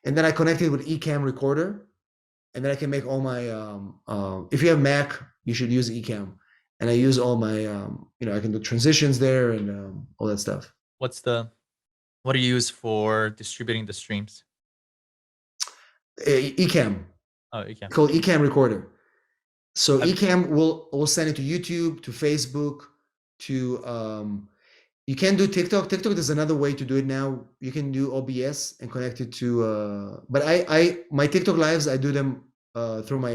And then I connect it with Ecamm recorder, and then I can make all my. If you have Mac, you should use Ecamm, and I use all my. I can do transitions there and all that stuff. What do you use for distributing the streams? Ecamm, Oh, Ecamm. called Ecamm recorder. So Have- Ecamm will send it to YouTube, to Facebook, to you can do TikTok. TikTok is another way to do it now. You can do OBS and connect it to. But I my TikTok lives I do them through my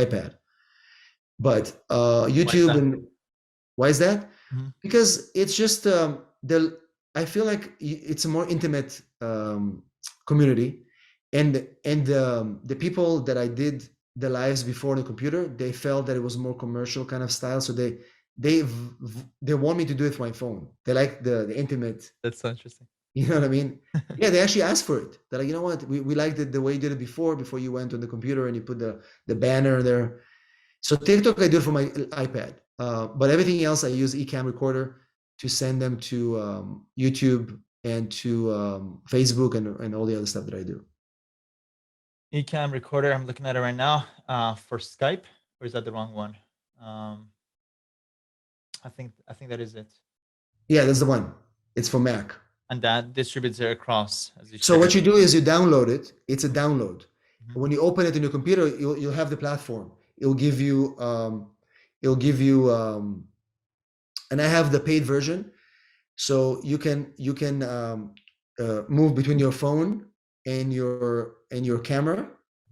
iPad. But Why is YouTube that? and why is that? Mhm. Because it's just the I feel like it's a more intimate community, and the people that I did the lives before on the computer, they felt that it was more commercial kind of style, so they they want me to do it for my phone. They like the intimate. That's so interesting. You know what I mean? Yeah, they actually asked for it. They're like, you know what, we liked it the way you did it before you went on the computer and you put the banner there. So TikTok I do it for my iPad, but everything else I use Ecamm recorder to send them to YouTube and to Facebook and all the other stuff that I do. Ecamm recorder. I'm looking at it right now. For Skype, or is that the wrong one? I think that is it. Yeah, that's the one. It's for Mac. And that distributes it across, as you So what shared. you do is you download it. It's a download. Mhm. When you open it in your computer, you'll have the platform. It'll give you and I have the paid version, so you can move between your phone and your camera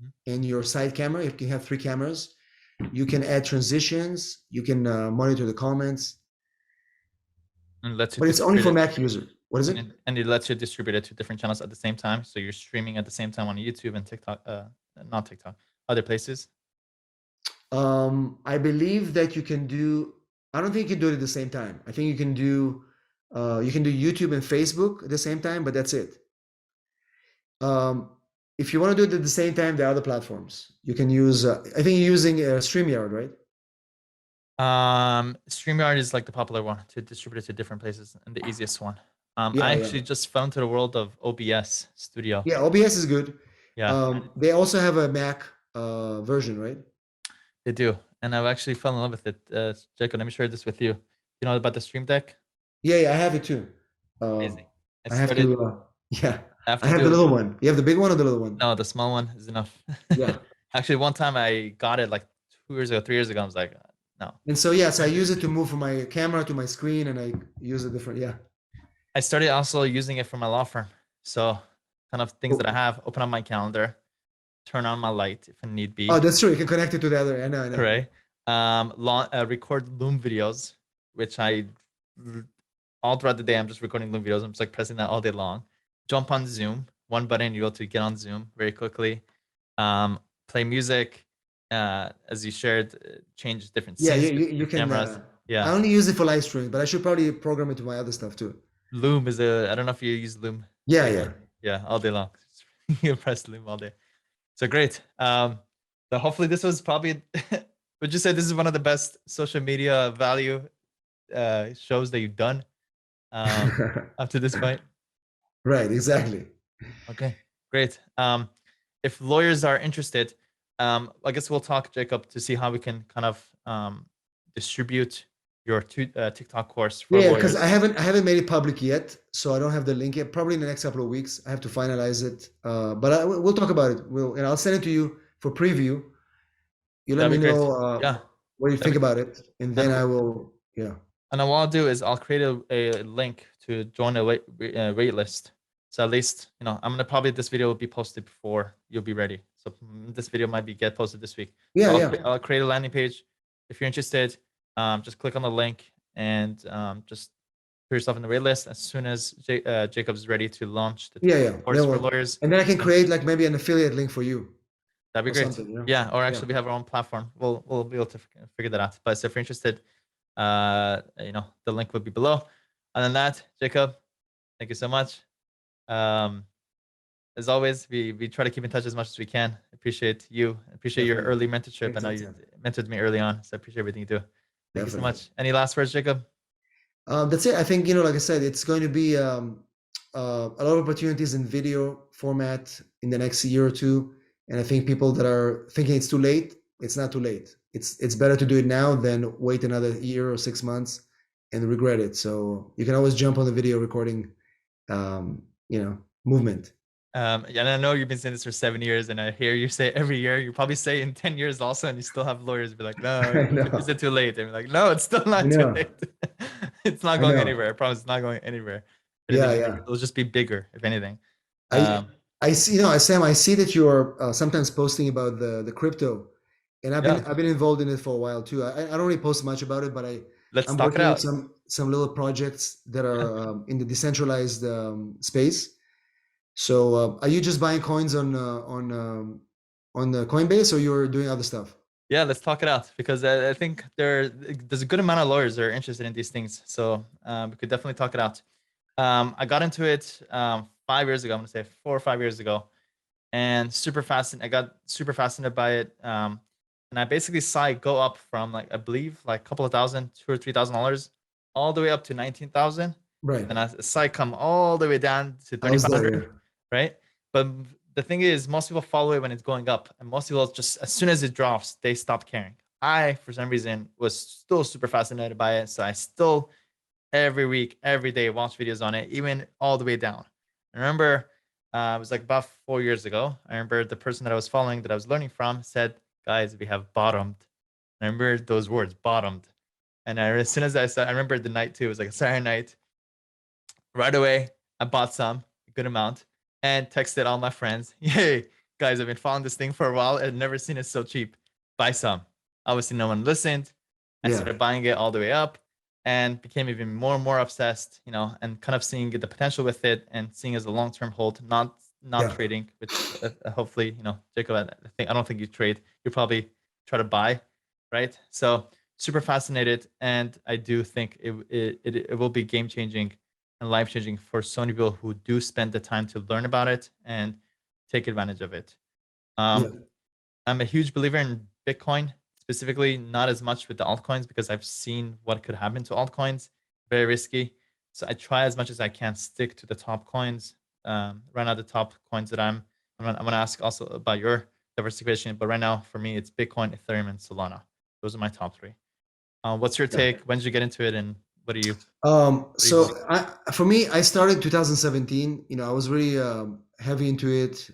Mhm. and your side camera. You can have 3 cameras. You can add transitions. You can monitor the comments, And it lets you but it's only distribute for it, Mac users. What is it? and it lets you distribute it to different channels at the same time. So you're streaming at the same time on YouTube and TikTok, not TikTok, other places. I believe that you can do. I don't think you can do it at the same time. I think you can do. You can do YouTube and Facebook at the same time, but that's it. If you want to do it at the same time, there are other platforms. You can use, I think you're using StreamYard, right? StreamYard is like the popular one to distribute it to different places and the easiest one. I Yeah, yeah. actually just fell into the world of OBS Studio. Yeah, OBS is good. Yeah, They also have a Mac version, right? they do. And I've actually fell in love with it. Jacob, let me share this with you. You know about the Stream Deck? Yeah, yeah, I have it too. Amazing. I I have started to, yeah, I after have the doing little one. You have the big one or the little one? no, the small one is enough. Yeah. Actually, one time I got it like 2 years ago, 3 years ago. I was like, no. And so, yes, I use it to move from my camera to my screen and I use a different, yeah. I started also using it for my law firm. So, kind of things that I have, open up my calendar, turn on my light if I need be. Oh, that's true. You can connect it to the other. I know, I know. Right. Record Loom videos, which all throughout the day I'm just recording Loom videos. I'm just like pressing that all day long. Jump on Zoom. One button, you go to get on Zoom very quickly. Play music. As you shared, change different Yeah, scenes, you can. cameras. I Yeah. only use it for live streaming, but I should probably program it to my other stuff too. Loom is I don't know if you use Loom. Yeah, yeah. Yeah, all day long. You press Loom all day. So great. So hopefully this was probably, would you say this is one of the best social media value shows that you've done up to this point? Right, exactly. Okay, great. If lawyers are interested, I guess we'll talk, Jacob, to see how we can kind of distribute your TikTok course for Yeah, because lawyers. I haven't made it public yet, so I don't have the link yet. Probably in the next couple of weeks, I have to finalize it. But we'll talk about it. And I'll send it to you for preview. You let That'd me be great. know Yeah, what you that'd think be great. about it, and then I will. Yeah. And then what I'll do is I'll create a link to join a wait list. So at least, I'm gonna probably this video will be posted before you'll be ready. So this video might get posted this week. Yeah, So yeah. I'll create a landing page. If you're interested, just click on the link and just put yourself in the wait list. As soon as Jacob's ready to launch the Yeah, yeah. course for lawyers, And then I can create like maybe an affiliate link for you. that'd be Or great. something, Yeah, or actually we have our own platform. We'll be able to figure that out. But so if you're interested, the link will be below. Other than that, Jacob, thank you so much. As always, we try to keep in touch as much as we can. Appreciate you. Appreciate your early mentorship. I know you mentored me early on, so I appreciate everything you do. Thank you so much. Any last words, Jacob? That's it. I think, like I said, it's going to be a lot of opportunities in video format in the next year or two. And I think people that are thinking it's too late, it's not too late. It's better to do it now than wait another year or 6 months and regret it. So you can always jump on the video recording, movement. And I know you've been saying this for 7 years, and I hear you say every year. You probably say in 10 years also, and you still have lawyers be like, "No, is it too late?" And we're like, "No, it's still not too late. It's not going anywhere. I promise, it's not going anywhere. It'll just be bigger, if anything." I see, Sam, I see that you're sometimes posting about the crypto, and I've been involved in it for a while too. I don't really post much about it, but I'm working with some little projects that are in the decentralized space. So are you just buying coins on the Coinbase, or you're doing other stuff? Yeah, let's talk it out, because I think there's a good amount of lawyers that are interested in these things. So we could definitely talk it out. I got into it 5 years ago. I'm gonna say 4 or 5 years ago, and I got super fascinated by it. And I basically saw it go up from I believe a couple of thousand, $2,000 or $3,000, all the way up to 19,000. Right. And I saw it come all the way down to 3,500. Right. But the thing is, most people follow it when it's going up, and most people just, as soon as it drops, they stop caring. I, for some reason, was still super fascinated by it. So I still, every week, every day, watch videos on it, even all the way down. I remember it was about 4 years ago. I remember the person that I was following, that I was learning from, said, "Guys, we have bottomed." I remember those words, bottomed. And as soon as I remember the night too, it was like a Saturday night. Right away, I bought some, a good amount, and texted all my friends, "Hey, guys, I've been following this thing for a while. I've never seen it so cheap. Buy some." Obviously, no one listened. I started buying it all the way up, and became even more and more obsessed, and kind of seeing the potential with it, and seeing as a long-term hold, not trading, which hopefully, Jacob, I don't think you trade. You probably try to buy, right? So super fascinated, and I do think it will be game changing and life changing for so many people who do spend the time to learn about it and take advantage of it. Yeah. Um, I'm a huge believer in Bitcoin, specifically not as much with the altcoins because I've seen what could happen to altcoins. Very risky. So I try as much as I can stick to the top coins. Right now, the top coins that I'm gonna ask also about your diversification, but right now for me it's Bitcoin, Ethereum, and Solana. Those are my top three. What's your Yeah. take? When did you get into it, and what do you So like? for me, I started 2017. I was really heavy into it.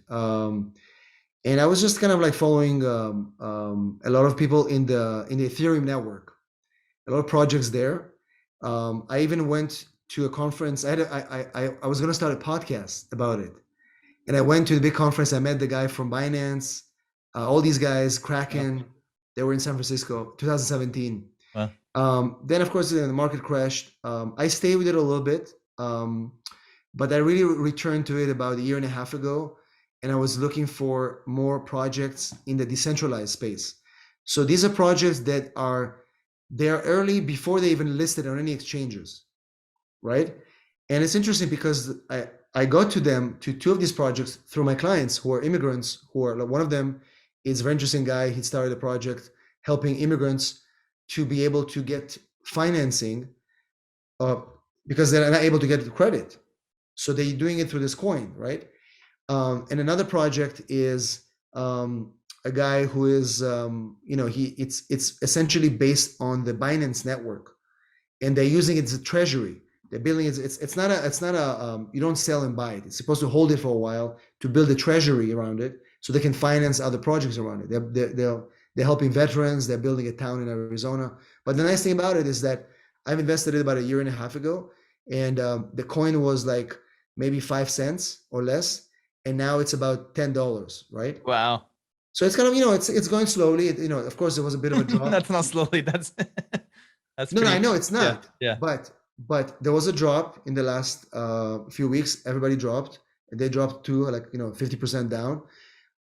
And I was just kind of like following a lot of people in the Ethereum network, a lot of projects there. I even went to a conference. I was going to start a podcast about it, and I went to the big conference. I met the guy from Binance, all these guys, Well, Kraken. They were in San Francisco, 2017. well, Then, of course, the market crashed. I stayed with it a little bit, but I really returned to it about a year and a half ago, and I was looking for more projects in the decentralized space. So these are projects that they're early before they even listed on any exchanges, right? And it's interesting because I got to two of these projects through my clients who are immigrants. One of them is a very interesting guy. He started a project helping immigrants to be able to get financing uh, because they're not able to get credit. So they're doing it through this coin, right? And another project is a guy who is, it's essentially based on the Binance network, and they're using it as a treasury. They're building it. It's not a. You don't sell and buy it. It's supposed to hold it for a while to build a treasury around it, so they can finance other projects around it. They're helping veterans. They're building a town in Arizona. But the nice thing about it is that I've invested it about a year and a half ago, and the coin was like maybe 5 cents or less, and now it's about $10, right? wow. So it's kind of it's going slowly. Of course, there was a bit of a drop. That's not slowly. That's that's No, I pretty. know it's Yeah, not, yeah. but there was a drop in the last few weeks. Everybody dropped, and they dropped to like 50% down.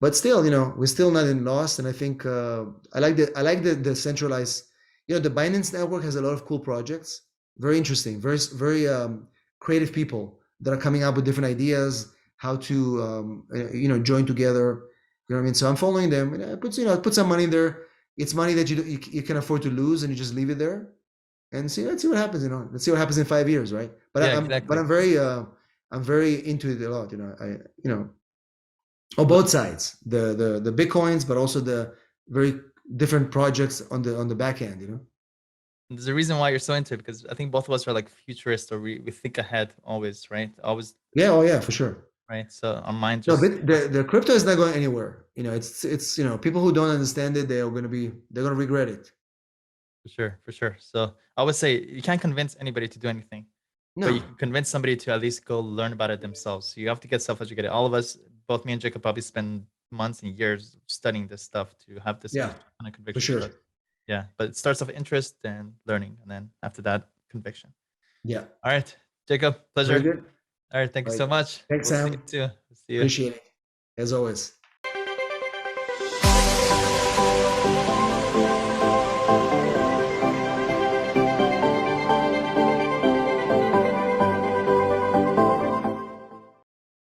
But still, we're still not in loss. And I think I like the centralized. The Binance network has a lot of cool projects, very interesting, very creative people that are coming up with different ideas, how to join together. You know what I mean? So I'm following them, and I put some money there. It's money that you can afford to lose, and you just leave it there and see. Let's see what happens. Let's see what happens in 5 years, right? But Yeah, but exactly. I'm very into it a lot. On both sides, the bitcoins, but also the very different projects on the back end. There's a reason why you're so into it because I think both of us are like futurists or we think ahead always, right? Always, Yeah, oh yeah, for sure. right? So our mind No, just but the crypto is not going anywhere. It's people who don't understand it, they're gonna regret it. for sure, for sure. So I would say you can't convince anybody to do anything, but you No. can convince somebody to at least go learn about it themselves. So you have to get self-educated. All of us, both me and Jacob, probably spend months and years studying this stuff to have this Yeah, kind of for conviction. sure. But yeah, but it starts off interest and learning, and then after that, conviction. Yeah. All right, Jacob, Very pleasure. good. All right, thank you Right. so much. Thanks, We'll see Sam. you too. See you. Appreciate it as always.